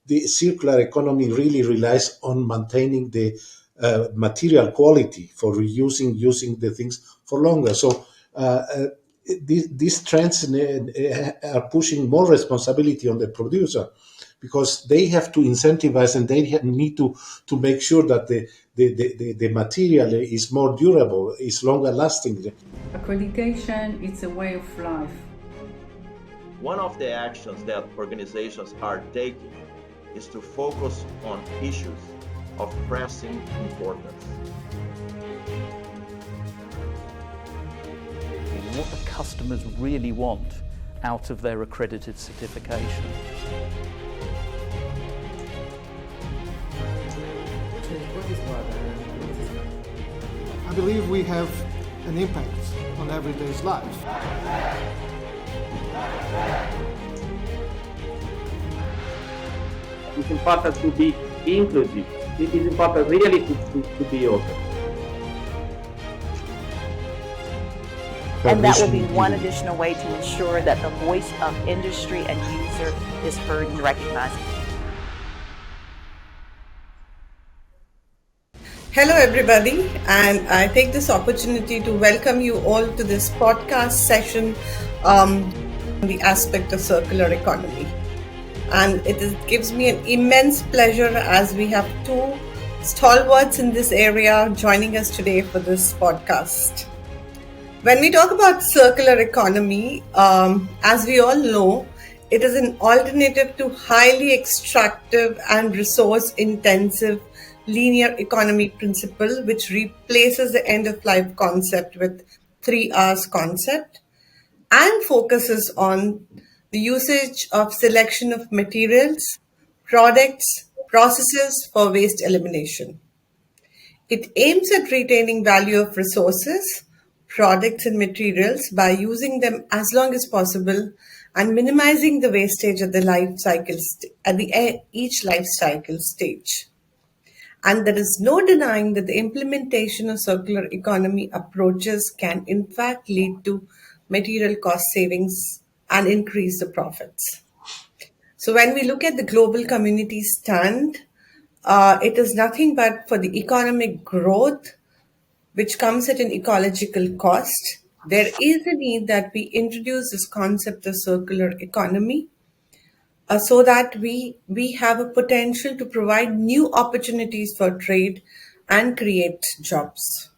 the circular economy really relies on maintaining the material quality for reusing, using the things for longer. So these trends are pushing more responsibility on the producer, because they have to incentivize and they need to make sure that the material is more durable, is longer lasting. Accreditation is a way of life. One of the actions that organizations are taking is to focus on issues of pressing importance. What the customers really want out of their accredited certification. I believe we have an impact on everyday's life. It's important to be inclusive. It is important really to be open. And that will be one additional way to ensure that the voice of industry and user is heard and recognized. Hello everybody, and I take this opportunity to welcome you all to this podcast session on the aspect of circular economy. And it gives me an immense pleasure as we have two stalwarts in this area joining us today for this podcast. When we talk about circular economy, as we all know, it is an alternative to highly extractive and resource-intensive linear economy principle, which replaces the end-of-life concept with 3 R's concept and focuses on the usage of selection of materials, products, processes for waste elimination. It aims at retaining value of resources, products and materials by using them as long as possible and minimizing the wastage at the life cycle each life cycle stage. And there is no denying that the implementation of circular economy approaches can in fact lead to material cost savings and increase the profits. So when we look at the global community stand, it is nothing but for the economic growth, which comes at an ecological cost. There is a need that we introduce this concept of circular economy so that we have a potential to provide new opportunities for trade and create jobs.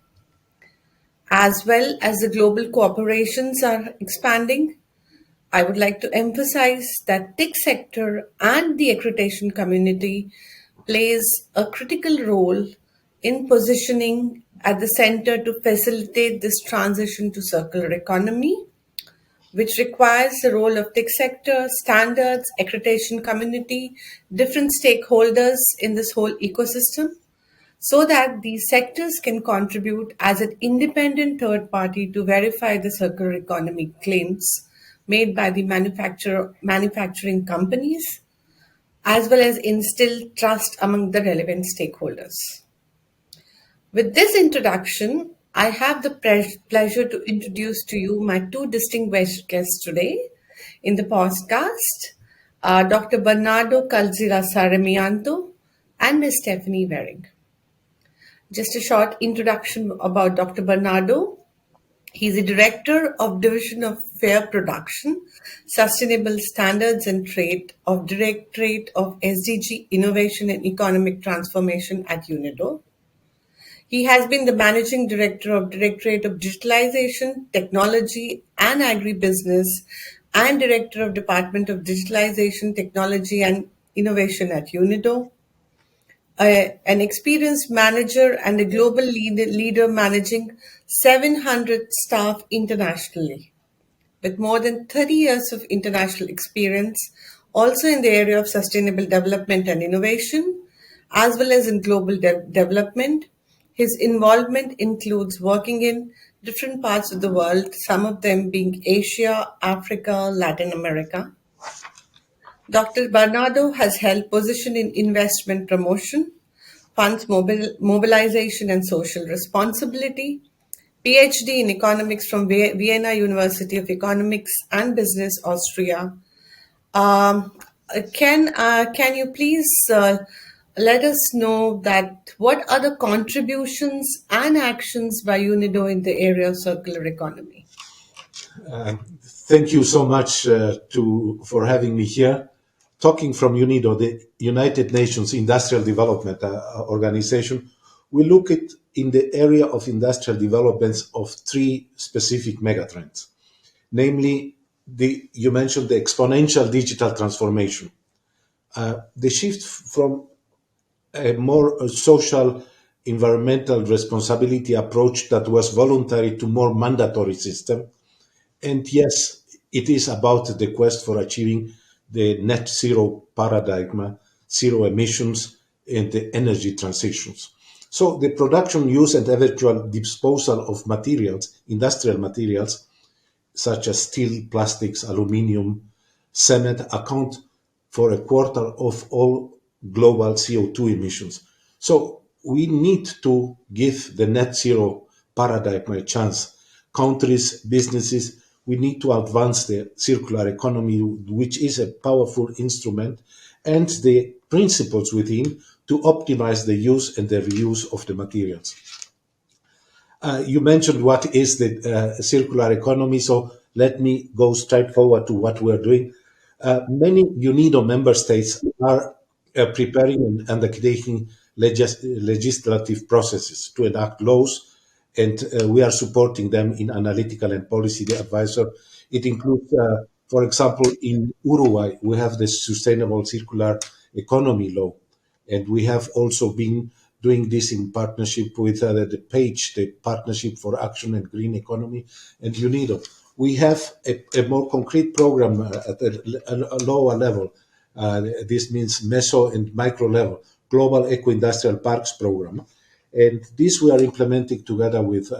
As well as the global cooperations are expanding, I would like to emphasize that TIC sector and the accreditation community plays a critical role in positioning at the center to facilitate this transition to circular economy, which requires the role of TIC sector, standards, accreditation community, different stakeholders in this whole ecosystem, so that these sectors can contribute as an independent third party to verify the circular economy claims made by the manufacturing companies, as well as instill trust among the relevant stakeholders. With this introduction, I have the pleasure to introduce to you my two distinguished guests today in the podcast, Dr. Bernardo Calzira Sarmiento and Ms. Stephanie Waring. Just a short introduction about Dr. Bernardo. He's the Director of Division of Fair Production, Sustainable Standards and Trade of Directorate of SDG Innovation and Economic Transformation at UNIDO. He has been the Managing Director of Directorate of Digitalization, Technology and Agribusiness and Director of Department of Digitalization, Technology and Innovation at UNIDO. An experienced manager and a global leader managing 700 staff internationally, with more than 30 years of international experience, also in the area of sustainable development and innovation, as well as in global development. His involvement includes working in different parts of the world, some of them being Asia, Africa, Latin America. Dr. Bernardo has held position in investment promotion, funds mobilization and social responsibility, PhD in economics from Vienna University of Economics and Business, Austria, can you please let us know that what are the contributions and actions by UNIDO in the area of circular economy? Thank you so much for having me here. Talking from UNIDO, the United Nations Industrial Development Organization, we look at in the area of industrial developments of three specific megatrends. Namely, you mentioned the exponential digital transformation, the shift from a more social environmental responsibility approach that was voluntary to more mandatory system. And yes, it is about the quest for achieving the net zero paradigm, zero emissions, and the energy transitions. So the production, use, and eventual disposal of materials, industrial materials, such as steel, plastics, aluminium, cement, account for a quarter of all global CO2 emissions. So we need to give the net zero paradigm a chance. Countries, businesses, we need to advance the circular economy, which is a powerful instrument, and the principles within to optimize the use and the reuse of the materials. You mentioned what is the circular economy, so let me go straight forward to what we're doing. Many UNIDO member states are preparing and undertaking legislative processes to enact laws, and we are supporting them in analytical and policy advisor. It includes, for example, in Uruguay, we have the Sustainable Circular Economy Law, and we have also been doing this in partnership with the PAGE, the Partnership for Action and Green Economy, and UNIDO. We have a more concrete program at a lower level. This means meso and micro level, Global Eco-Industrial Parks Program. And this we are implementing together with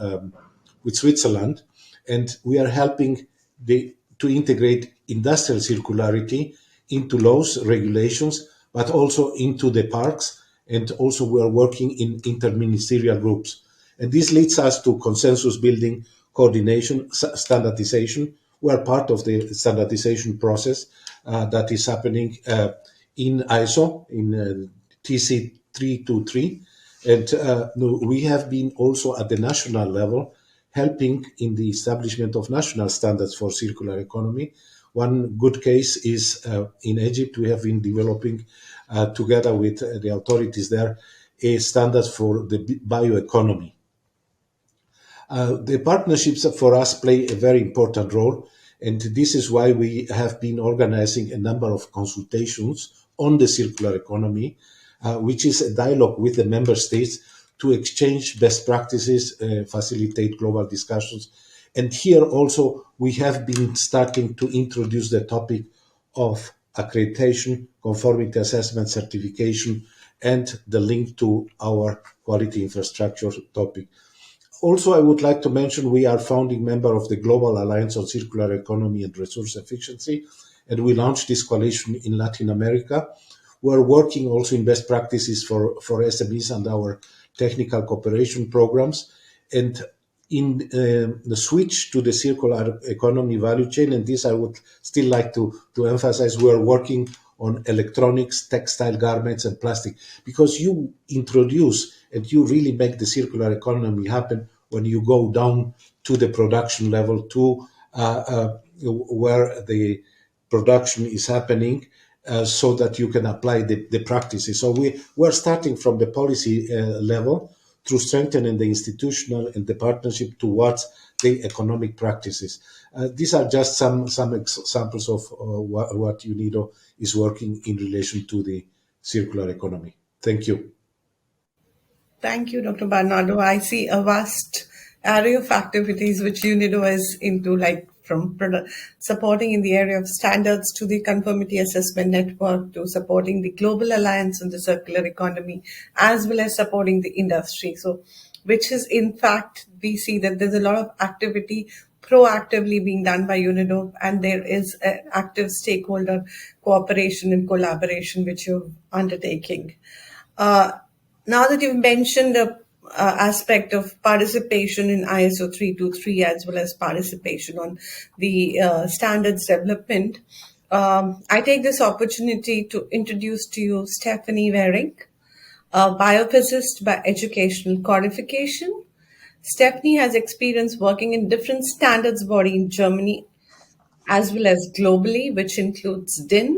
Switzerland, and we are helping to integrate industrial circularity into laws, regulations, but also into the parks. And also we are working in interministerial groups. And this leads us to consensus building, coordination, standardization. We are part of the standardization process that is happening in ISO, in TC 323. And we have been also at the national level helping in the establishment of national standards for circular economy. One good case is in Egypt. We have been developing together with the authorities there a standard for the bioeconomy. The partnerships for us play a very important role, and this is why we have been organizing a number of consultations on the circular economy, which is a dialogue with the member states to exchange best practices, facilitate global discussions. And here also we have been starting to introduce the topic of accreditation, conformity assessment, certification, and the link to our quality infrastructure topic. Also, I would like to mention we are founding member of the Global Alliance on Circular Economy and Resource Efficiency, and we launched this coalition in Latin America. We're working also in best practices for SMEs and our technical cooperation programs. And in the switch to the circular economy value chain, and this I would still like to emphasize, we are working on electronics, textile garments, and plastic, because you introduce and you really make the circular economy happen when you go down to the production level, to where the production is happening, so that you can apply the practices. So we're starting from the policy level through strengthening the institutional and the partnership towards the economic practices. These are just some examples of what UNIDO is working in relation to the circular economy. Thank you. Thank you, Dr. Bernardo. I see a vast array of activities which UNIDO is into, like from supporting in the area of standards to the conformity assessment network to supporting the Global Alliance on the Circular Economy, as well as supporting the industry. So, which is in fact, we see that there's a lot of activity proactively being done by UNIDO, and there is an active stakeholder cooperation and collaboration which you're undertaking. Now that you've mentioned the aspect of participation in ISO 323 as well as participation on the standards development, I take this opportunity to introduce to you Stephanie Waring, a biophysicist by educational qualification. Stephanie has experience working in different standards body in Germany as well as globally, which includes DIN,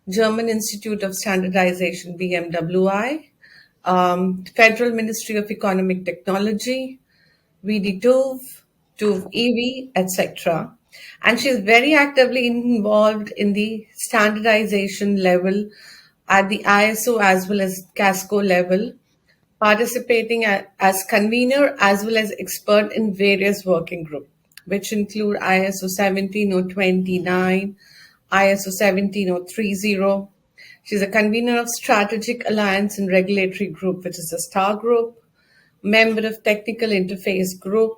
German Institute of Standardization, BMWI, Federal Ministry of Economic Technology, VD2, TÜV EV, etc. And she's very actively involved in the standardization level at the ISO as well as CASCO level, participating as convener as well as expert in various working groups, which include ISO 17029, ISO 17030. She's a convener of Strategic Alliance and Regulatory Group, which is a STAR group, member of Technical Interface Group.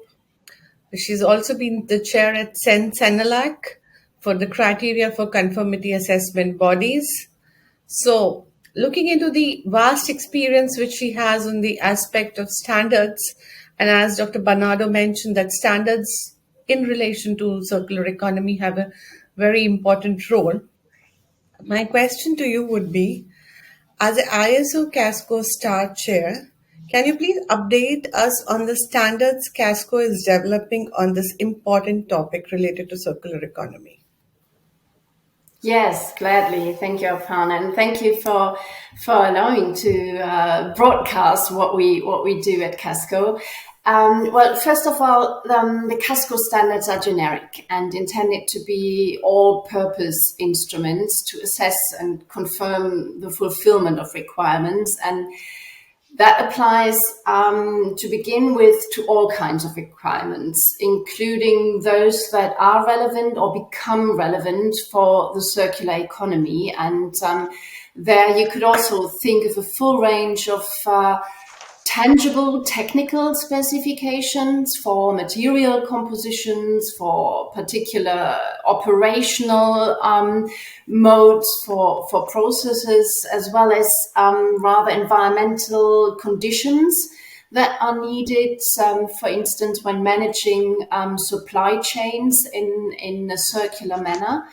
She's also been the chair at CENELAC for the criteria for conformity assessment bodies. So, looking into the vast experience which she has on the aspect of standards, and as Dr. Bernardo mentioned, that standards in relation to circular economy have a very important role. My question to you would be, as the ISO Casco Star Chair, can you please update us on the standards Casco is developing on this important topic related to circular economy? Yes, gladly. Thank you, Aparna, and thank you for allowing to broadcast what we do at Casco. Well, first of all, the Casco standards are generic and intended to be all-purpose instruments to assess and confirm the fulfillment of requirements, and that applies to begin with to all kinds of requirements, including those that are relevant or become relevant for the circular economy. And there you could also think of a full range of tangible technical specifications for material compositions, for particular operational modes, for processes, as well as rather environmental conditions that are needed, for instance, when managing supply chains in a circular manner.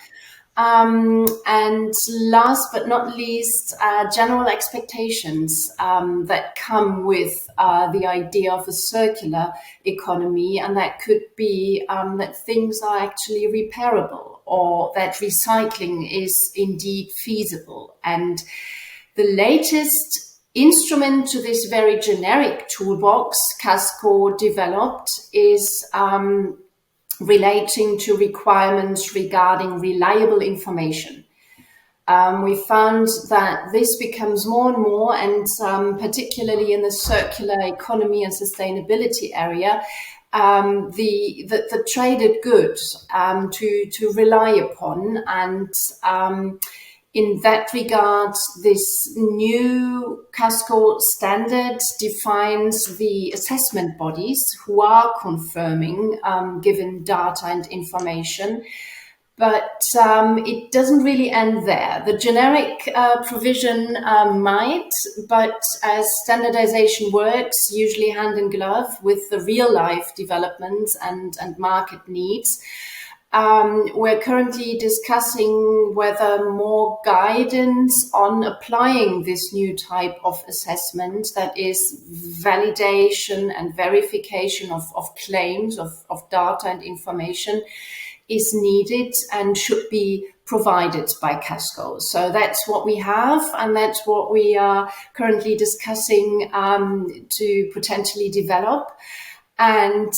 And last but not least, general expectations that come with the idea of a circular economy, and that could be that things are actually repairable or that recycling is indeed feasible. And the latest instrument to this very generic toolbox Casco developed is relating to requirements regarding reliable information. We found that this becomes more and more, and particularly in the circular economy and sustainability area, the traded goods to rely upon. And in that regard, this new Casco standard defines the assessment bodies who are confirming given data and information. But it doesn't really end there. The generic provision might, but as standardization works, usually hand in glove with the real life developments and market needs, we're currently discussing whether more guidance on applying this new type of assessment, that is validation and verification of claims of data and information, is needed and should be provided by Casco. So that's what we have, and that's what we are currently discussing to potentially develop. And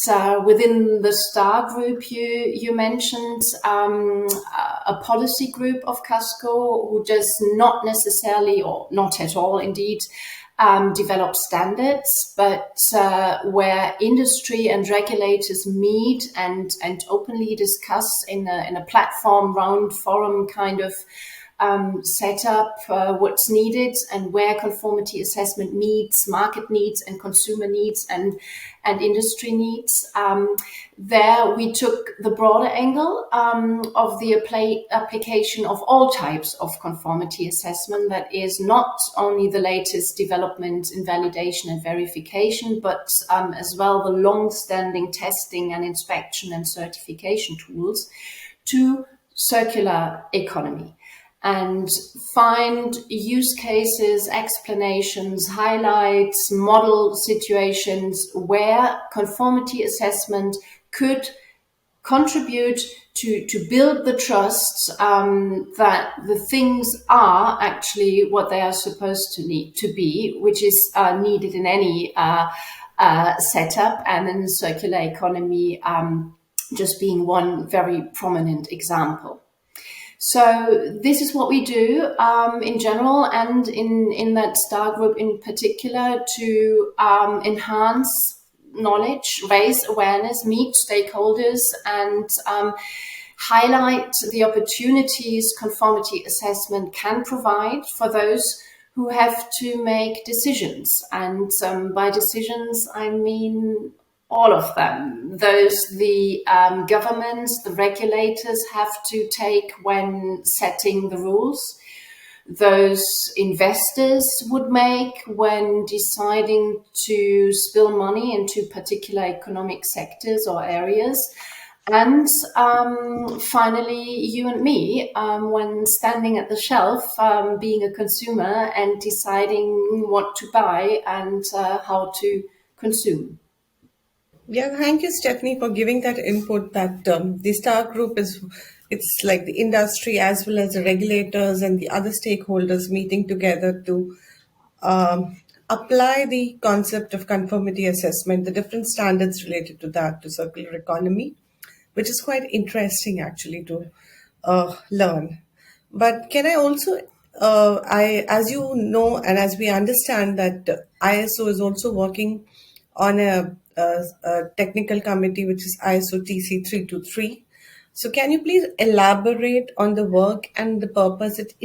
within the STAR group you mentioned, a policy group of Casco who does not necessarily, or not at all indeed, develop standards, but where industry and regulators meet and openly discuss in a platform round forum kind of setup what's needed and where conformity assessment meets market needs and consumer needs and industry needs. There we took the broader angle of the application of all types of conformity assessment, that is not only the latest development in validation and verification, but as well the long-standing testing and inspection and certification tools, to circular economy and find use cases, explanations, highlights, model situations where conformity assessment could contribute to build the trust that the things are actually what they are supposed to need to be, which is needed in any setup, and in the circular economy just being one very prominent example. So this is what we do in general and in that STAR group in particular to enhance knowledge, raise awareness, meet stakeholders, and highlight the opportunities conformity assessment can provide for those who have to make decisions. And by decisions, I mean all of them. Those the governments, the regulators have to take when setting the rules, those investors would make when deciding to spill money into particular economic sectors or areas. And finally, you and me, when standing at the shelf, being a consumer and deciding what to buy and how to consume. Yeah, thank you, Stephanie, for giving that input. That the STAR group it's like the industry as well as the regulators and the other stakeholders meeting together to apply the concept of conformity assessment, the different standards related to that, to circular economy, which is quite interesting actually to learn. But can I also, as you know, and as we understand that ISO is also working on a technical committee, which is ISO TC 323. So can you please elaborate on the work and the purpose it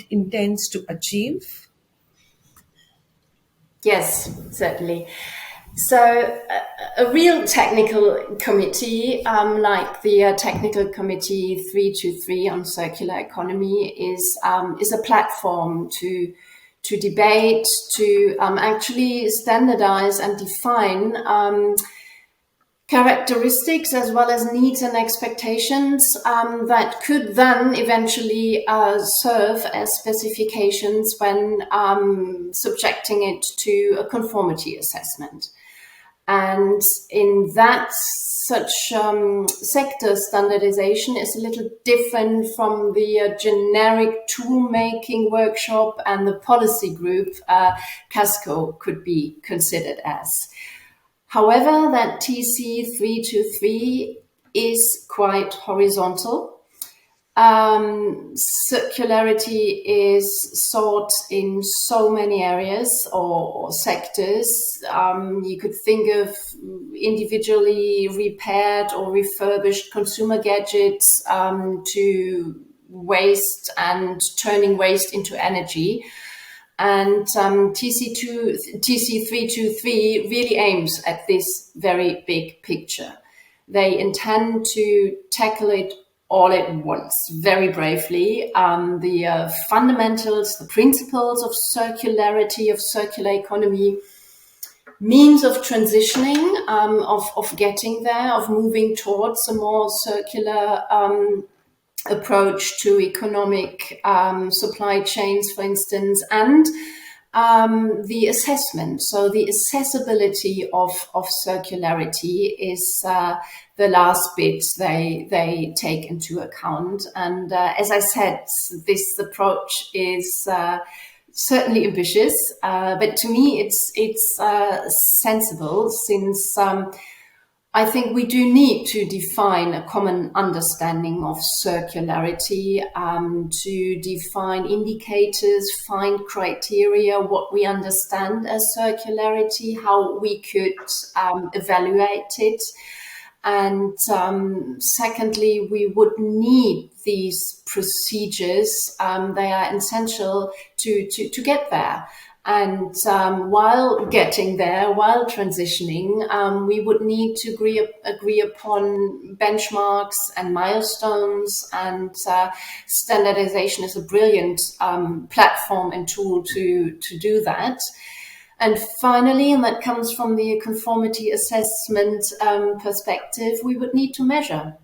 intends to achieve? Yes, certainly. So a real technical committee, like the Technical Committee 323 on circular economy, is a platform to debate, to actually standardize and define characteristics as well as needs and expectations that could then eventually serve as specifications when subjecting it to a conformity assessment. And in that, such sector standardization is a little different from the generic tool-making workshop and the policy group CASCO could be considered as. However, that TC 323 is quite horizontal. Circularity is sought in so many areas or sectors. You could think of individually repaired or refurbished consumer gadgets to waste and turning waste into energy. And TC 323 really aims at this very big picture. They intend to tackle it all at once, very bravely. The fundamentals, the principles of circularity, of circular economy, means of transitioning, of getting there, of moving towards a more circular approach to economic supply chains, for instance, and the assessment. So the accessibility of circularity is the last bit they take into account. And as I said, this approach is certainly ambitious, but to me it's sensible, since I think we do need to define a common understanding of circularity, to define indicators, find criteria, what we understand as circularity, how we could evaluate it. And secondly, we would need these procedures. They are essential to get there. And while getting there, while transitioning, we would need to agree upon benchmarks and milestones, and standardization is a brilliant platform and tool to do that. And finally, and that comes from the conformity assessment perspective, we would need to measure.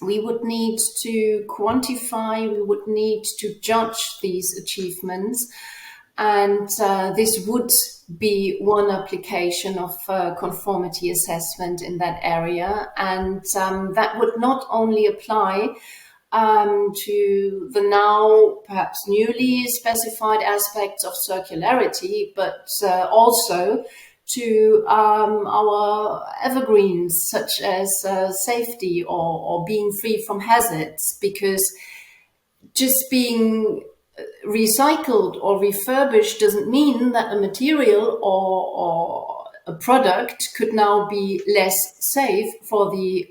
we would need to quantify, we would need to judge these achievements. And this would be one application of conformity assessment in that area. And that would not only apply to the now perhaps newly specified aspects of circularity, but also to our evergreens, such as safety or being free from hazards, because just being recycled or refurbished doesn't mean that a material or a product could now be less safe for the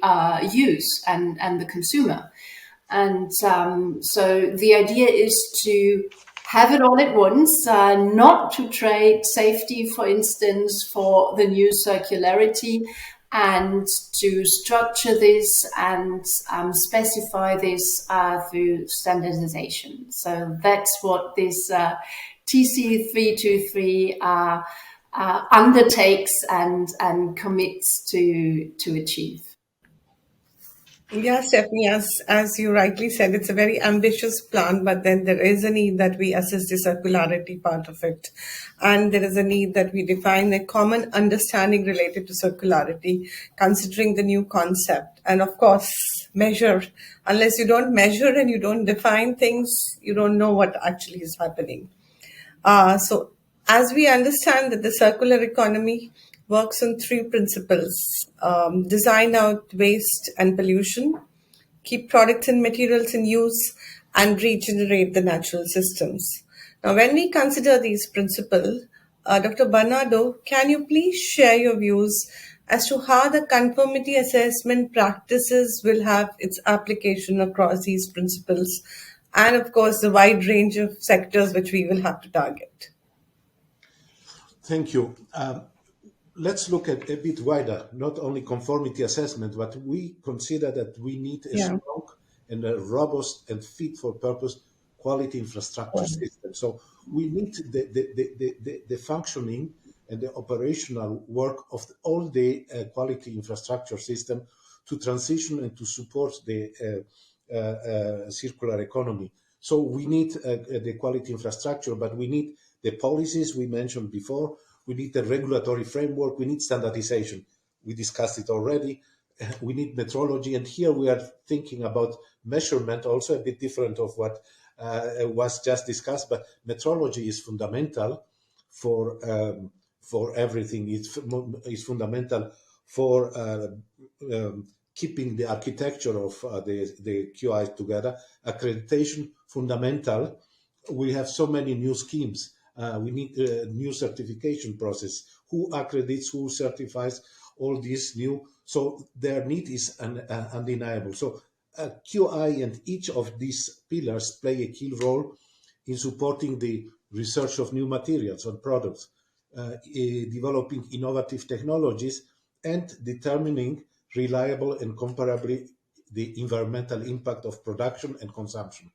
use and the consumer. And so the idea is to have it all at once, not to trade safety, for instance, for the new circularity, and to structure this and specify this through standardization. So that's what this TC 323 undertakes and commits to achieve. Yeah, Stephanie, as you rightly said, it's a very ambitious plan, but then there is a need that we assess the circularity part of it. And there is a need that we define a common understanding related to circularity, considering the new concept. And of course, measure. Unless you don't measure and you don't define things, you don't know what actually is happening. So as we understand that the circular economy works on three principles: design out waste and pollution, keep products and materials in use, and regenerate the natural systems. Now, when we consider these principles, Dr. Bernardo, can you please share your views as to how the conformity assessment practices will have its application across these principles, and of course, the wide range of sectors which we will have to target? Thank you. Let's look at a bit wider, not only conformity assessment, but we consider that we need a strong and a robust and fit for purpose quality infrastructure system. So we need the functioning and the operational work of all the quality infrastructure system to transition and to support the circular economy. So we need the quality infrastructure, but we need the policies we mentioned before. We need the regulatory framework. We need standardization. We discussed it already. We need metrology. And here we are thinking about measurement, also a bit different of what was just discussed. But metrology is fundamental for everything. It's fundamental for keeping the architecture of the QI together. Accreditation, fundamental. We have so many new schemes. We need a new certification process. Who accredits, who certifies, all these new. So their need is undeniable. So QI and each of these pillars play a key role in supporting the research of new materials and products, developing innovative technologies, and determining reliable and comparably the environmental impact of production and consumption.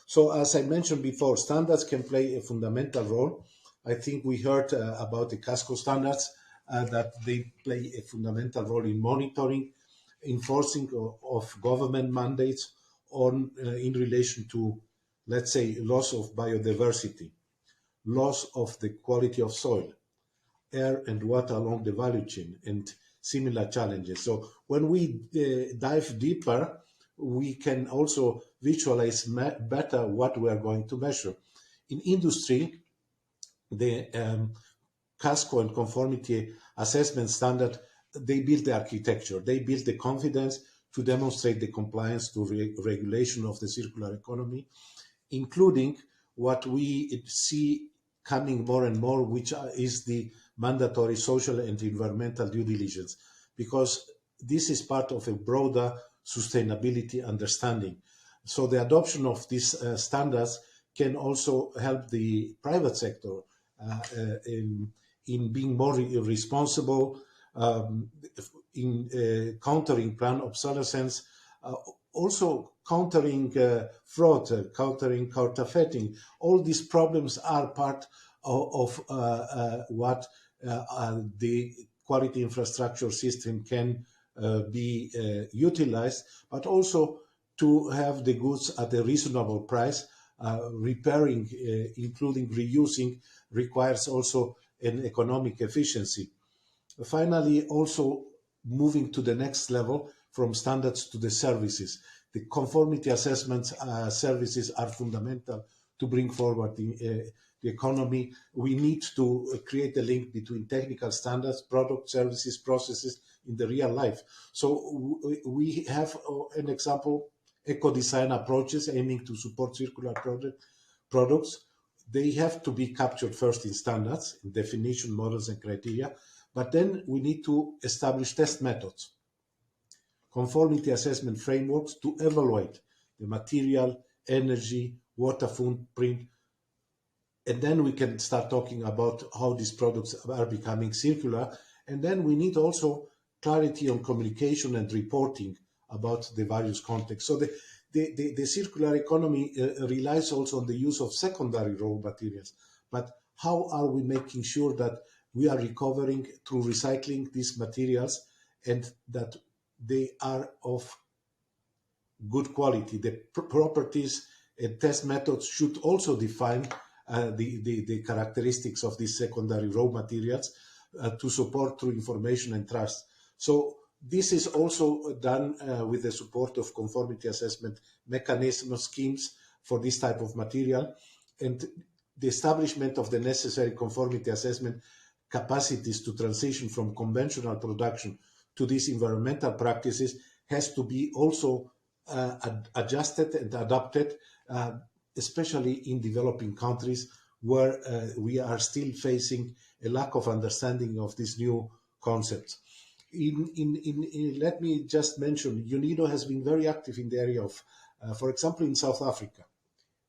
So as I mentioned before, standards can play a fundamental role. I think we heard about the Casco standards, that they play a fundamental role in monitoring, enforcing of government mandates on in relation to, let's say, loss of biodiversity, loss of the quality of soil, air and water along the value chain, and similar challenges. So when we dive deeper, we can also visualize better what we are going to measure. In industry, the Casco and conformity assessment standard, they build the architecture, they build the confidence to demonstrate the compliance to regulation of the circular economy, including what we see coming more and more, which is the mandatory social and environmental due diligence, because this is part of a broader sustainability understanding. So the adoption of these standards can also help the private sector in being more responsible, in countering planned obsolescence, also countering fraud, countering counterfeiting. All these problems are part of what the quality infrastructure system can be utilized, but also to have the goods at a reasonable price. Repairing, including reusing, requires also an economic efficiency. Finally, also moving to the next level from standards to the services. The conformity assessment services are fundamental to bring forward the economy. We need to create a link between technical standards, product, services, processes in the real life. So we have an example, eco-design approaches aiming to support circular products. They have to be captured first in standards, in definition, models, and criteria. But then we need to establish test methods, conformity assessment frameworks to evaluate the material, energy, water footprint, and then we can start talking about how these products are becoming circular. And then we need also clarity on communication and reporting about the various contexts. So the circular economy relies also on the use of secondary raw materials. But how are we making sure that we are recovering through recycling these materials and that they are of good quality? The properties and test methods should also define the characteristics of these secondary raw materials to support through information and trust. So this is also done with the support of conformity assessment mechanism schemes for this type of material, and the establishment of the necessary conformity assessment capacities to transition from conventional production to these environmental practices has to be also adjusted and adapted, especially in developing countries where we are still facing a lack of understanding of these new concepts. Let me just mention, UNIDO has been very active in the area of, for example, in South Africa,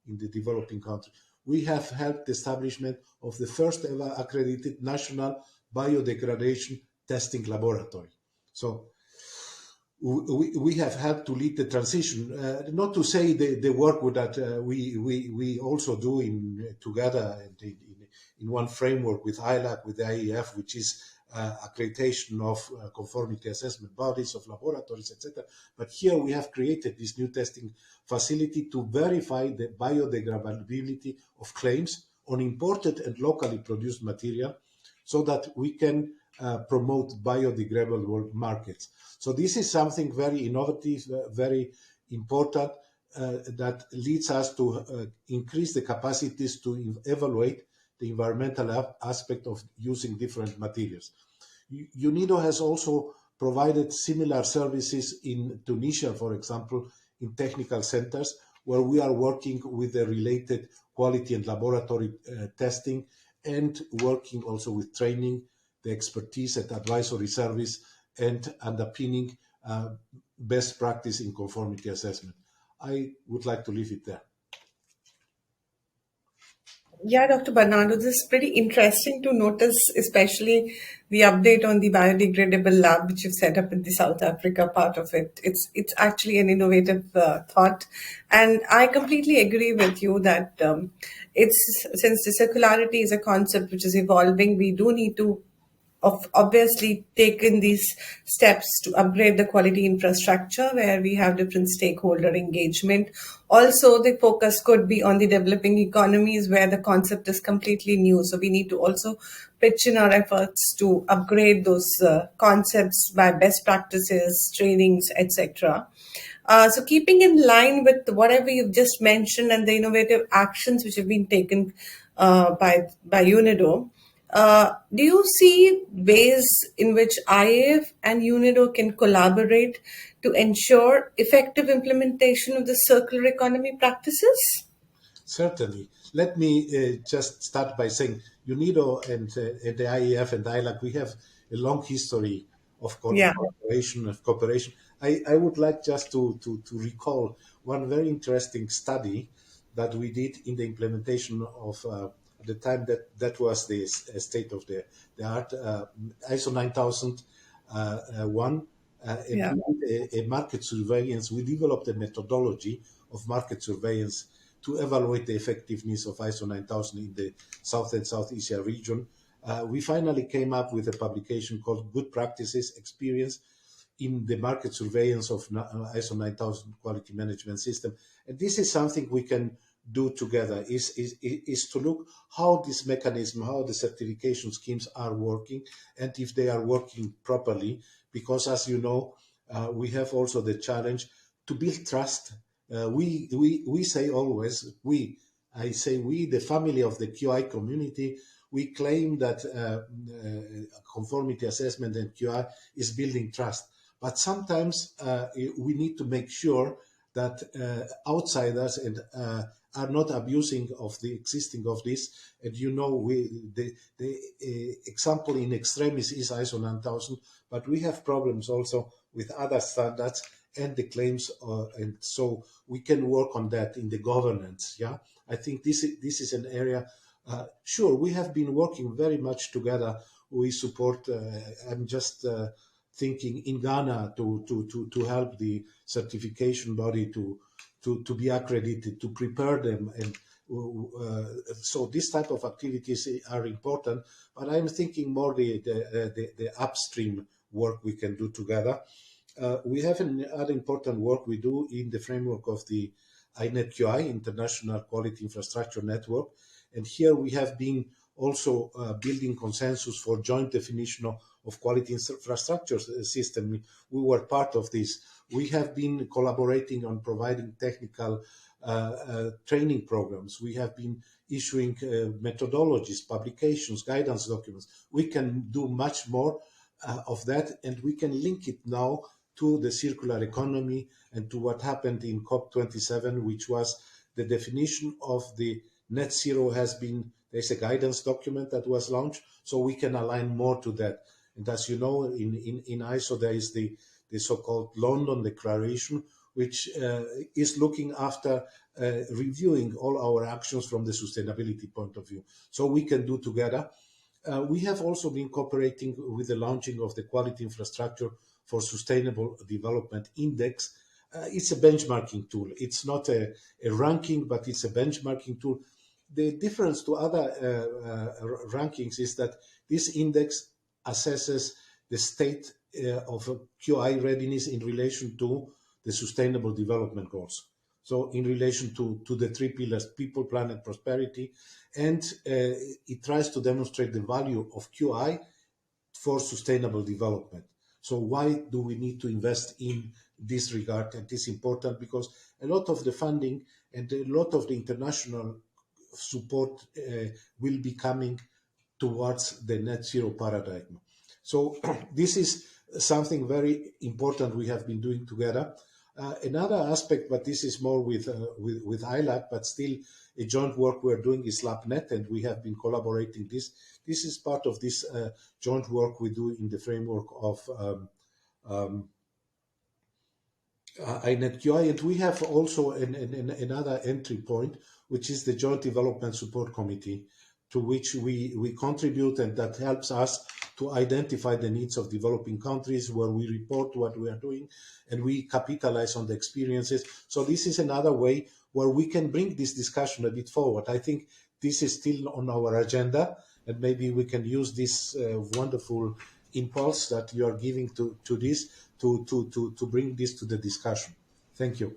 in the developing country. We have helped the establishment of the first ever accredited national biodegradation testing laboratory. So we have helped to lead the transition. Not to say the work that we also do together in one framework with ILAC, with the IEF, which is accreditation of conformity assessment bodies, of laboratories, etc. But here we have created this new testing facility to verify the biodegradability of claims on imported and locally produced material so that we can promote biodegradable markets. So this is something very innovative, very important, that leads us to increase the capacities to evaluate the environmental aspect of using different materials. UNIDO has also provided similar services in Tunisia, for example, in technical centers, where we are working with the related quality and laboratory testing, and working also with training, the expertise and advisory service, and underpinning best practice in conformity assessment. I would like to leave it there. Yeah, Dr. Bernardo, this is pretty interesting to notice, especially the update on the biodegradable lab which you've set up in the South Africa part of it. It's actually an innovative thought, and I completely agree with you that it's, since the circularity is a concept which is evolving, we do need to obviously taken these steps to upgrade the quality infrastructure where we have different stakeholder engagement. Also, the focus could be on the developing economies where the concept is completely new. So we need to also pitch in our efforts to upgrade those concepts by best practices, trainings, etc. So keeping in line with whatever you've just mentioned and the innovative actions which have been taken by UNIDO, do you see ways in which IAF and UNIDO can collaborate to ensure effective implementation of the circular economy practices? Certainly. Let me just start by saying UNIDO and the IEF and ILAC, we have a long history of cooperation. I would like just to recall one very interesting study that we did in the implementation of the time that was the state of the art, ISO 9001, a market surveillance. We developed a methodology of market surveillance to evaluate the effectiveness of ISO 9000 in the South and Southeast Asia region. We finally came up with a publication called Good Practices Experience in the market surveillance of ISO 9000 quality management system. And this is something we can do together, is to look how this mechanism, how the certification schemes are working, and if they are working properly. Because as you know, we have also the challenge to build trust. We say always, I say we, the family of the QI community, we claim that conformity assessment and QI is building trust. But sometimes we need to make sure that outsiders and are not abusing of the existing of this. And you know, the example in extremis is ISO 9000, but we have problems also with other standards and the claims, and so we can work on that in the governance. Yeah, I think this is an area. Sure, we have been working very much together. We support. I'm just thinking in Ghana to help the certification body to be accredited, to prepare them, and so this type of activities are important. But I'm thinking more the upstream work we can do together. We have another important work we do in the framework of the INET-QI, International Quality Infrastructure Network. And here we have been also building consensus for joint definition of quality infrastructure system. We were part of this. We have been collaborating on providing technical training programs. We have been issuing methodologies, publications, guidance documents. We can do much more of that, and we can link it now to the circular economy and to what happened in COP27, which was the definition of the net zero has been, there's a guidance document that was launched, so we can align more to that. And as you know, in ISO, there is the so-called London Declaration, which is looking after reviewing all our actions from the sustainability point of view. So we can do together. We have also been cooperating with the launching of the Quality Infrastructure for Sustainable Development Index. It's a benchmarking tool. It's not a ranking, but it's a benchmarking tool. The difference to other rankings is that this index assesses the state of QI readiness in relation to the Sustainable Development Goals. So in relation to the three pillars, people, planet, prosperity, and it tries to demonstrate the value of QI for sustainable development. So why do we need to invest in this regard? And it's important because a lot of the funding and a lot of the international support will be coming towards the net zero paradigm. So this is something very important we have been doing together. Another aspect, but this is more with ILAC, but still a joint work we're doing is LabNet, and we have been collaborating this. This is part of this joint work we do in the framework of INET-QI, and we have also another entry point, which is the Joint Development Support Committee, to which we contribute, and that helps us to identify the needs of developing countries, where we report what we are doing, and we capitalize on the experiences. So this is another way where we can bring this discussion a bit forward. I think this is still on our agenda, and maybe we can use this wonderful impulse that you are giving to this to bring this to the discussion. Thank you.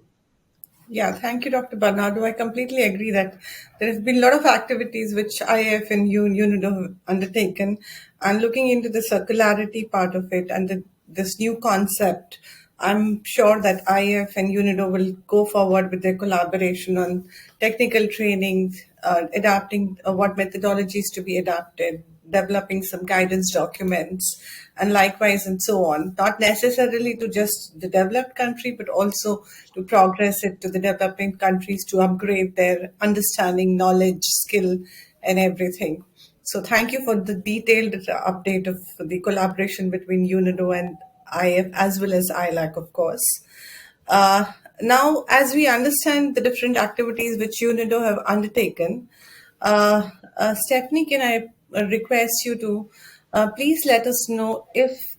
Yeah, thank you, Dr. Bernardo. I completely agree that there has been a lot of activities which IF and UNIDO have undertaken, and looking into the circularity part of it and this new concept, I'm sure that IF and UNIDO will go forward with their collaboration on technical training, adapting what methodologies to be adapted, developing some guidance documents, and likewise and so on, not necessarily to just the developed country, but also to progress it to the developing countries to upgrade their understanding, knowledge, skill, and everything. So thank you for the detailed update of the collaboration between UNIDO and IF, as well as ILAC, of course. Now, as we understand the different activities which UNIDO have undertaken, Stephanie, can I request you to please let us know if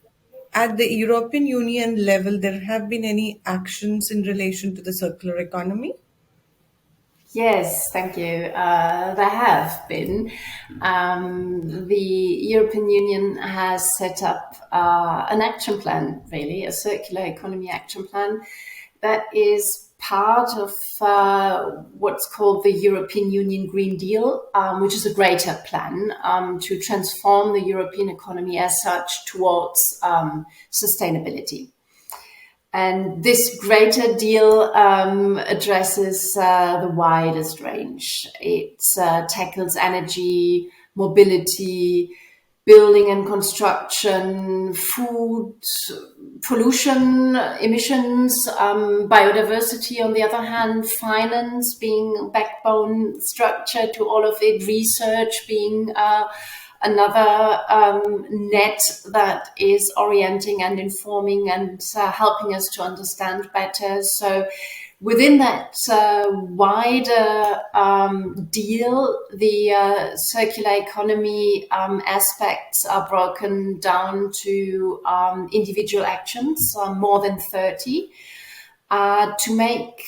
at the European Union level there have been any actions in relation to the circular economy? Yes, thank you. There have been. The European Union has set up an action plan, really, a circular economy action plan that is part of what's called the European Union Green Deal, which is a greater plan to transform the European economy as such towards sustainability. And this greater deal addresses the widest range. It tackles energy, mobility, building and construction, food, pollution, emissions, biodiversity on the other hand, finance being a backbone structure to all of it, research being another net that is orienting and informing and helping us to understand better. So within that wider deal, the circular economy aspects are broken down to individual actions, more than 30, to make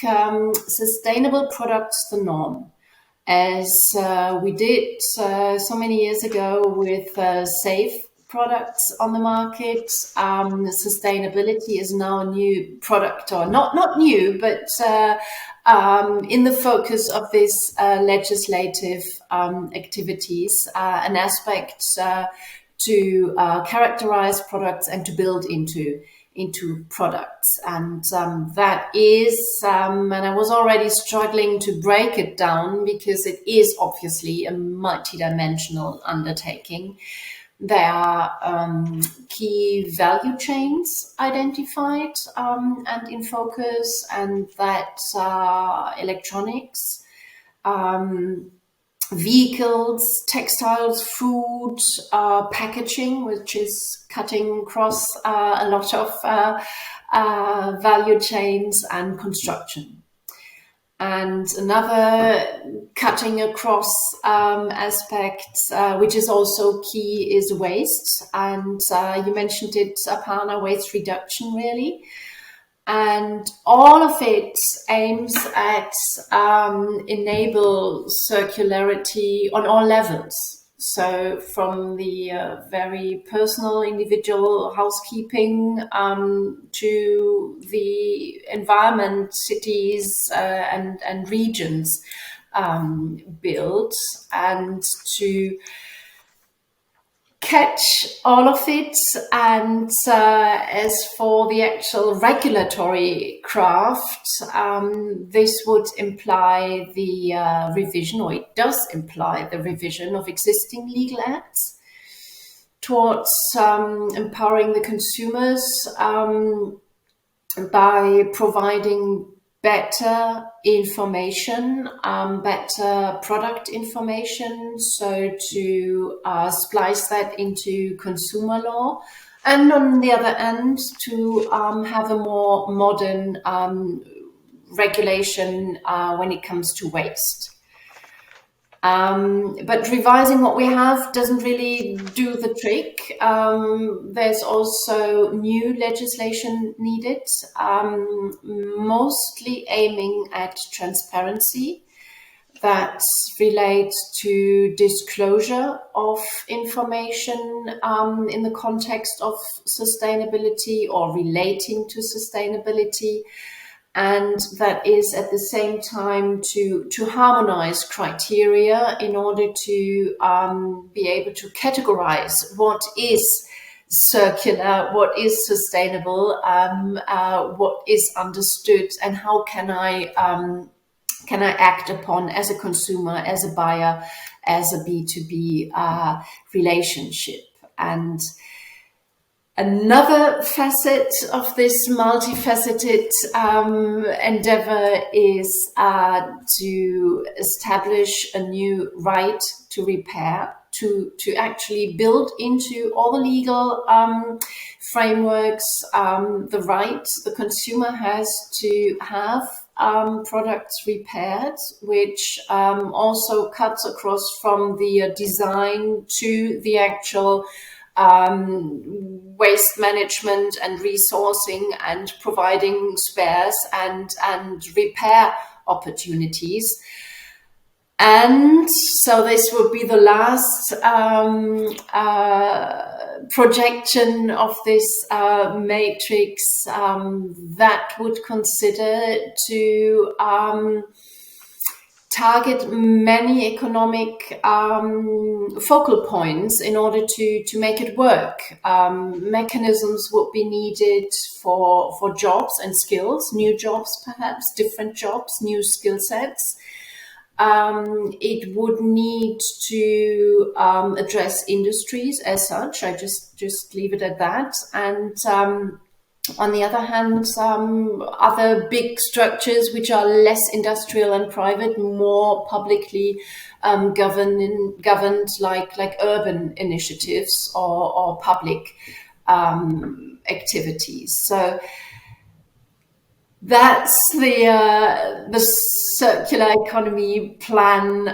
sustainable products the norm. As we did so many years ago with safe products on the market, sustainability is now a new product, or not new, but in the focus of this legislative activities, an aspect to characterize products and to build into products. And that is, and I was already struggling to break it down because it is obviously a multidimensional undertaking. There are key value chains identified and in focus, and that's electronics, vehicles, textiles, food, packaging, which is cutting across a lot of value chains, and construction. And another cutting across aspect, which is also key, is waste. And you mentioned it, Aparna, waste reduction, really. And all of it aims at enable circularity on all levels. So from the very personal, individual housekeeping to the environment, cities and regions built, and to catch all of it. And as for the actual regulatory craft, this would imply the revision, or it does imply the revision of existing legal acts towards empowering the consumers by providing better information, better product information, so to splice that into consumer law. And on the other end, to have a more modern regulation when it comes to waste. But revising what we have doesn't really do the trick. There's also new legislation needed, mostly aiming at transparency, that relates to disclosure of information in the context of sustainability or relating to sustainability. And that is at the same time to harmonize criteria in order to be able to categorize what is circular, what is sustainable, what is understood, and how can I act upon as a consumer, as a buyer, as a B2B relationship. And another facet of this multifaceted endeavor is to establish a new right to repair, to actually build into all the legal frameworks the right the consumer has to have products repaired, which also cuts across from the design to the actual waste management and resourcing and providing spares and repair opportunities. And so this would be the last projection of this matrix that would consider to target many economic focal points in order to make it work. Mechanisms would be needed for jobs and skills, new jobs perhaps, different jobs, new skill sets. It would need to address industries as such. I just leave it at that. And on the other hand, other big structures which are less industrial and private, more publicly governed, like urban initiatives or public activities. So that's the circular economy plan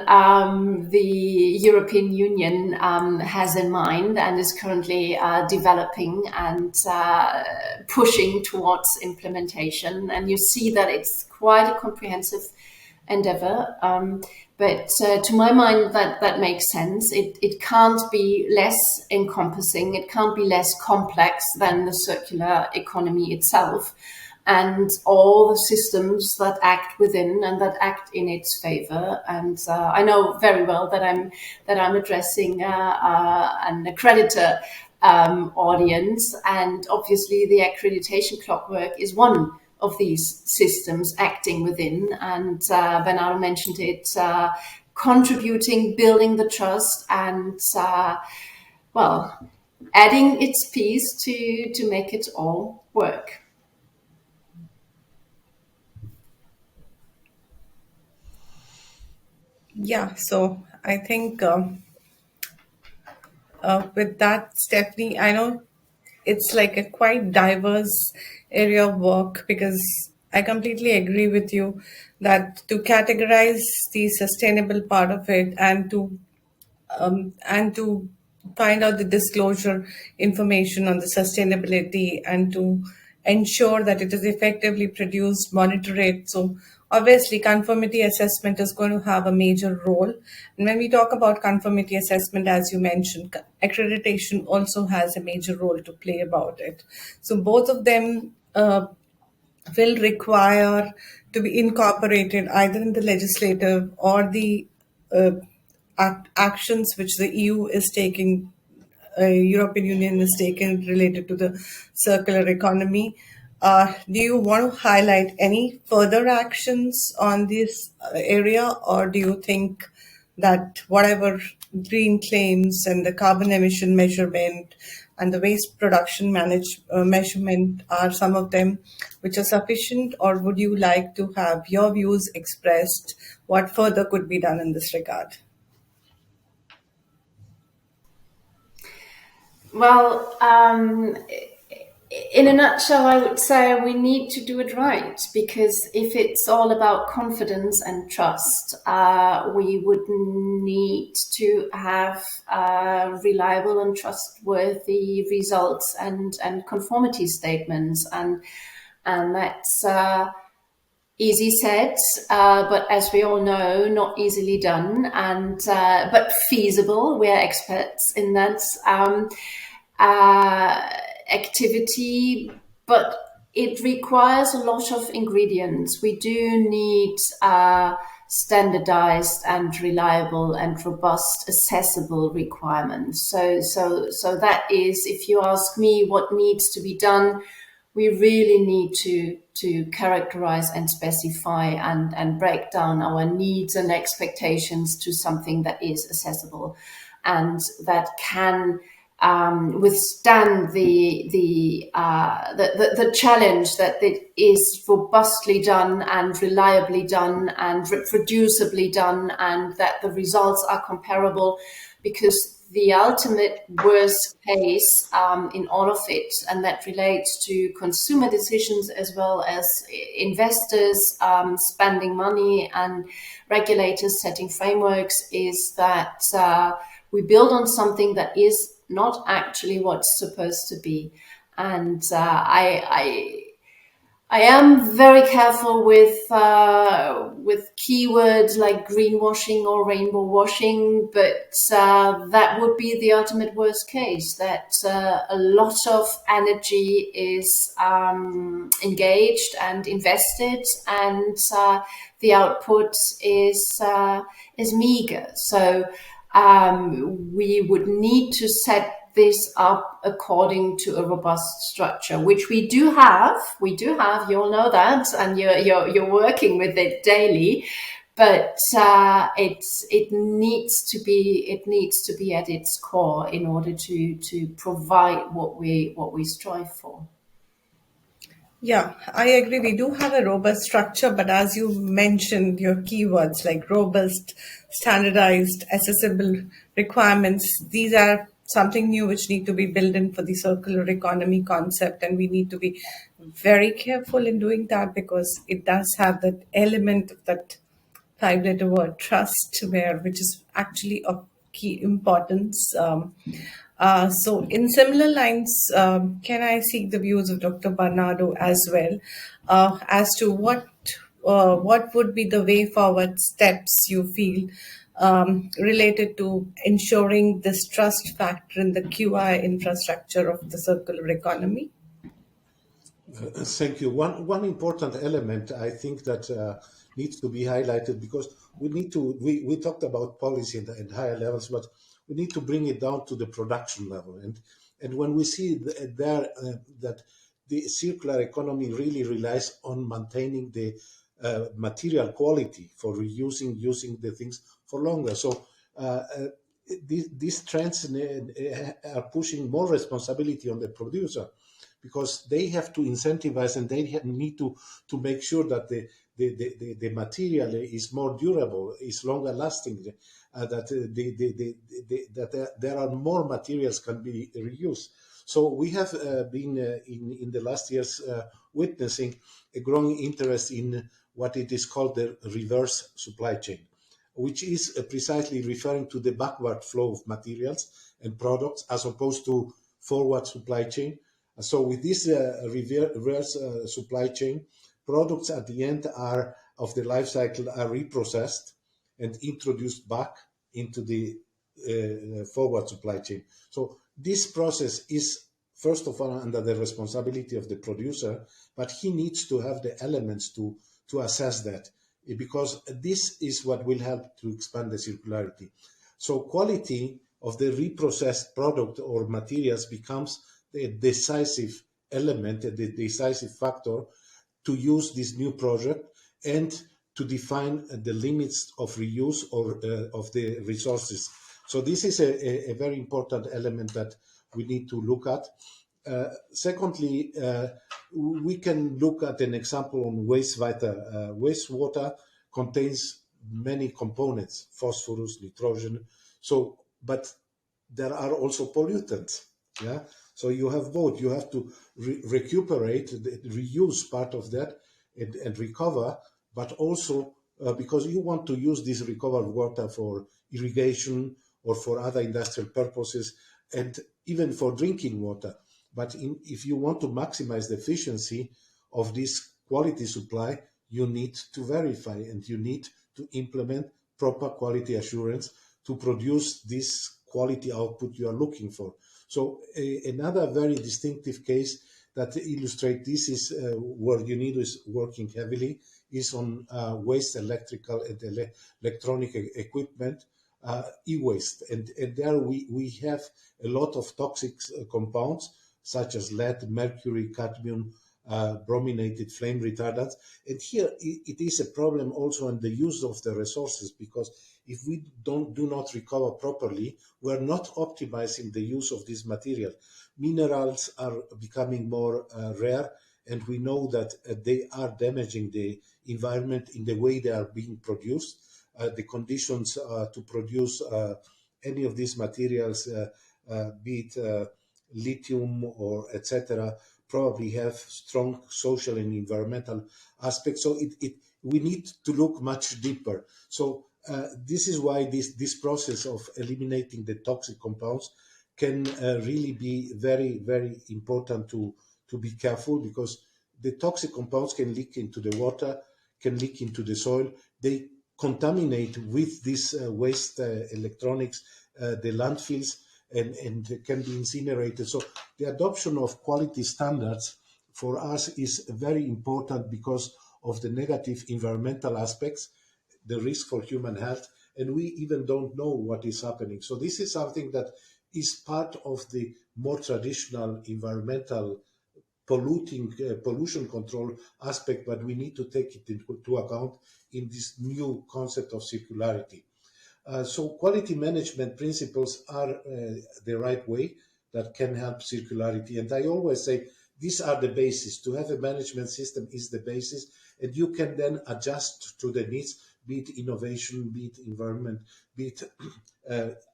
the European Union has in mind and is currently developing and pushing towards implementation. And you see that it's quite a comprehensive endeavor. But to my mind, that makes sense. It can't be less encompassing. It can't be less complex than the circular economy itself, and all the systems that act within and that act in its favor. And I know very well that I'm addressing an accreditor audience, and obviously the accreditation clockwork is one of these systems acting within. And Bernardo mentioned it, contributing, building the trust, and adding its piece to make it all work. Yeah, so I think with that, Stephanie, I know it's like a quite diverse area of work, because I completely agree with you that to categorize the sustainable part of it and to find out the disclosure information on the sustainability and to ensure that it is effectively produced, monitor it. So obviously conformity assessment is going to have a major role. And when we talk about conformity assessment, as you mentioned, accreditation also has a major role to play about it. So both of them will require to be incorporated either in the legislative or the uh, actions which the EU is taking, European Union is taking related to the circular economy. Do you want to highlight any further actions on this area, or do you think that whatever green claims and the carbon emission measurement and the waste production measurement are some of them which are sufficient, or would you like to have your views expressed? What further could be done in this regard? Well, in a nutshell, I would say we need to do it right, because if it's all about confidence and trust, we would need to have reliable and trustworthy results and conformity statements, and that's easy said, but as we all know, not easily done, and but feasible. We're experts in that activity, but it requires a lot of ingredients. We do need standardized and reliable and robust, accessible requirements. So that is, if you ask me what needs to be done, we really need to characterize and specify and break down our needs and expectations to something that is accessible and that can withstand the challenge that it is robustly done and reliably done and reproducibly done, and that the results are comparable, because the ultimate worst case in all of it, and that relates to consumer decisions as well as investors spending money and regulators setting frameworks, is that we build on something that is not actually what's supposed to be. And I I am very careful with keywords like greenwashing or rainbow washing, but that would be the ultimate worst case. That a lot of energy is engaged and invested, and the output is meager. So we would need to set this up according to a robust structure, which we do have. We do have. You all know that, and you're working with it daily. But it needs to be at its core in order to provide what we strive for. Yeah, I agree. We do have a robust structure, but as you mentioned, your keywords like robust, standardized, accessible requirements, these are something new which need to be built in for the circular economy concept. And we need to be very careful in doing that because it does have that element of that five-letter word trust, which is actually of key importance. So, in similar lines, can I seek the views of Dr. Bernardo as well as to what would be the way forward steps you feel related to ensuring this trust factor in the QI infrastructure of the circular economy? Thank you. One important element I think that needs to be highlighted, because we talked about policy and higher levels, but we need to bring it down to the production level. And when we see there that the circular economy really relies on maintaining the material quality for using the things for longer. So these trends are pushing more responsibility on the producer, because they have to incentivize and they need to make sure that the material is more durable, is longer lasting, that there are more materials can be reused. So we have been in the last years witnessing a growing interest in what it is called the reverse supply chain, which is precisely referring to the backward flow of materials and products as opposed to forward supply chain. So with this reverse supply chain, products at the end of the life cycle are reprocessed and introduced back into the forward supply chain. So this process is first of all under the responsibility of the producer, but he needs to have the elements to assess that, because this is what will help to expand the circularity. So quality of the reprocessed product or materials becomes the decisive element, the decisive factor to use this new project and to define the limits of reuse or of the resources. So this is a very important element that we need to look at. Secondly, we can look at an example on wastewater. Wastewater contains many components, phosphorus, nitrogen. So, but there are also pollutants. Yeah. So you have both. You have to recuperate, reuse part of that and recover, but also because you want to use this recovered water for irrigation or for other industrial purposes and even for drinking water. But if you want to maximize the efficiency of this quality supply, you need to verify and you need to implement proper quality assurance to produce this quality output you are looking for. So another very distinctive case that illustrates this is where UNIDO is working heavily is on waste electrical and electronic equipment, e-waste. And there we have a lot of toxic compounds such as lead, mercury, cadmium, brominated flame retardants. And here it is a problem also in the use of the resources, because if we do not recover properly, we're not optimizing the use of this material. Minerals are becoming more rare, and we know that they are damaging the environment in the way they are being produced. The conditions to produce any of these materials, be it lithium or etc., probably have strong social and environmental aspects. So we need to look much deeper. So this is why this process of eliminating the toxic compounds can really be very, very important to be careful, because the toxic compounds can leak into the water, can leak into the soil. They contaminate with this waste electronics the landfills, and can be incinerated. So the adoption of quality standards for us is very important because of the negative environmental aspects, the risk for human health, and we even don't know what is happening. So this is something that is part of the more traditional environmental pollution control aspect, but we need to take it into account in this new concept of circularity. So quality management principles are the right way that can help circularity. And I always say these are the basis. To have a management system is the basis, and you can then adjust to the needs, be it innovation, be it environment, be it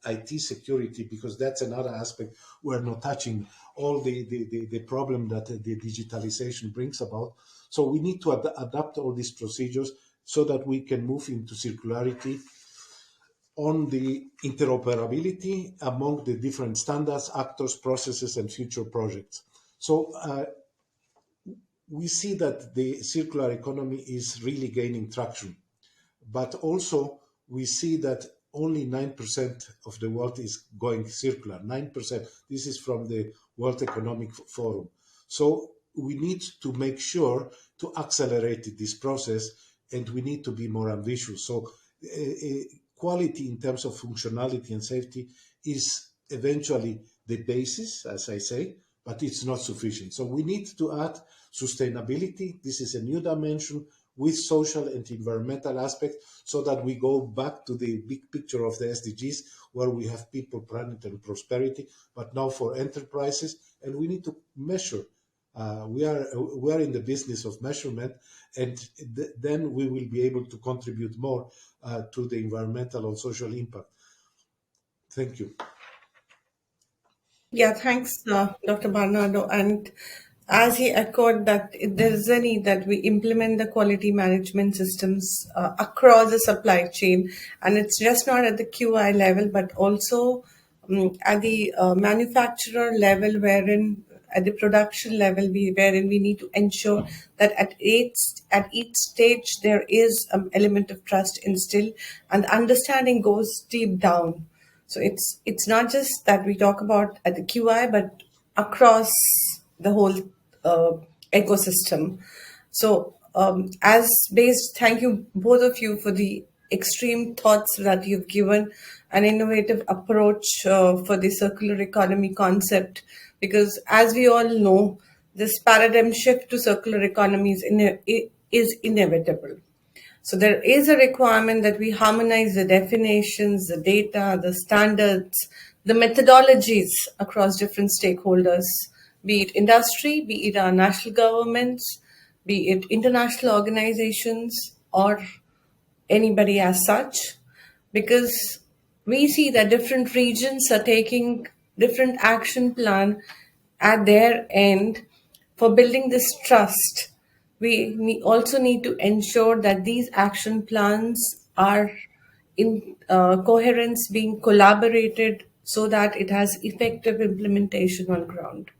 IT security, because that's another aspect we're not touching, all the problem that the digitalization brings about. So we need to adapt all these procedures so that we can move into circularity on the interoperability among the different standards, actors, processes, and future projects. So we see that the circular economy is really gaining traction, but also we see that only 9% of the world is going circular. 9%. This is from the World Economic Forum. So we need to make sure to accelerate this process, and we need to be more ambitious. So quality in terms of functionality and safety is eventually the basis, as I say, but it's not sufficient. So we need to add sustainability. This is a new dimension with social and environmental aspects, so that we go back to the big picture of the SDGs, where we have people, planet, and prosperity, but now for enterprises, and we need to measure. We are in the business of measurement, and then we will be able to contribute more to the environmental and social impact. Thank you. Yeah, thanks, Dr. Barnardo. And as he echoed that there is a need that we implement the quality management systems across the supply chain, and it's just not at the QI level, but also at the manufacturer level, wherein at the production level, wherein we need to ensure that at each stage there is an element of trust instilled, and understanding goes deep down. So it's not just that we talk about at the QI, but across the whole ecosystem. So thank you both of you for the extreme thoughts that you've given, an innovative approach for the circular economy concept, because as we all know, this paradigm shift to circular economy is inevitable. So there is a requirement that we harmonize the definitions, the data, the standards, the methodologies across different stakeholders, be it industry, be it our national governments, be it international organizations, or anybody as such, because we see that different regions are taking different action plan at their end for building this trust. We also need to ensure that these action plans are in coherence, being collaborated so that it has effective implementation on ground.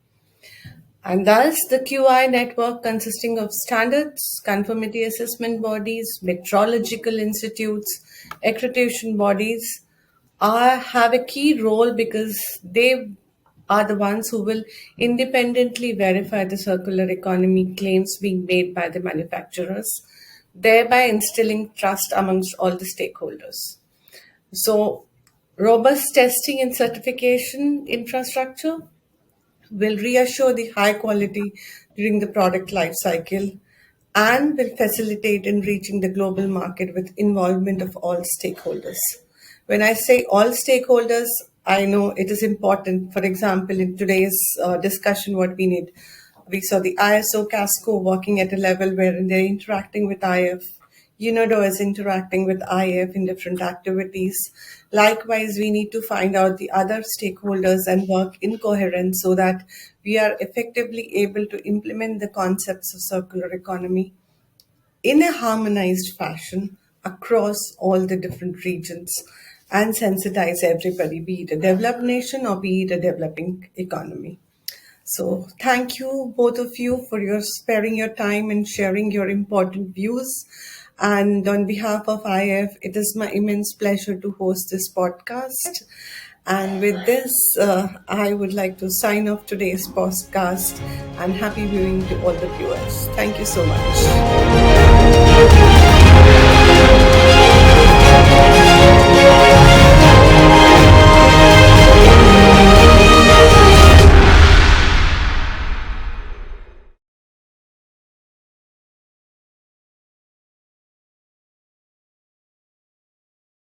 And thus, the QI network, consisting of standards, conformity assessment bodies, metrological institutes, accreditation bodies, have a key role because they are the ones who will independently verify the circular economy claims being made by the manufacturers, thereby instilling trust amongst all the stakeholders. So, robust testing and certification infrastructure will reassure the high quality during the product life cycle and will facilitate in reaching the global market with involvement of all stakeholders. When I say all stakeholders, I know it is important. For example, in today's discussion, what we saw the ISO Casco working at a level where they're interacting with IF. UNODO is interacting with IF in different activities. Likewise, we need to find out the other stakeholders and work in coherence so that we are effectively able to implement the concepts of circular economy in a harmonized fashion across all the different regions and sensitize everybody, be it a developed nation or be it a developing economy. So thank you, both of you, for your sparing your time and sharing your important views. And on behalf of IF, it is my immense pleasure to host this podcast. And with this, I would like to sign off today's podcast, and happy viewing to all the viewers. Thank you so much.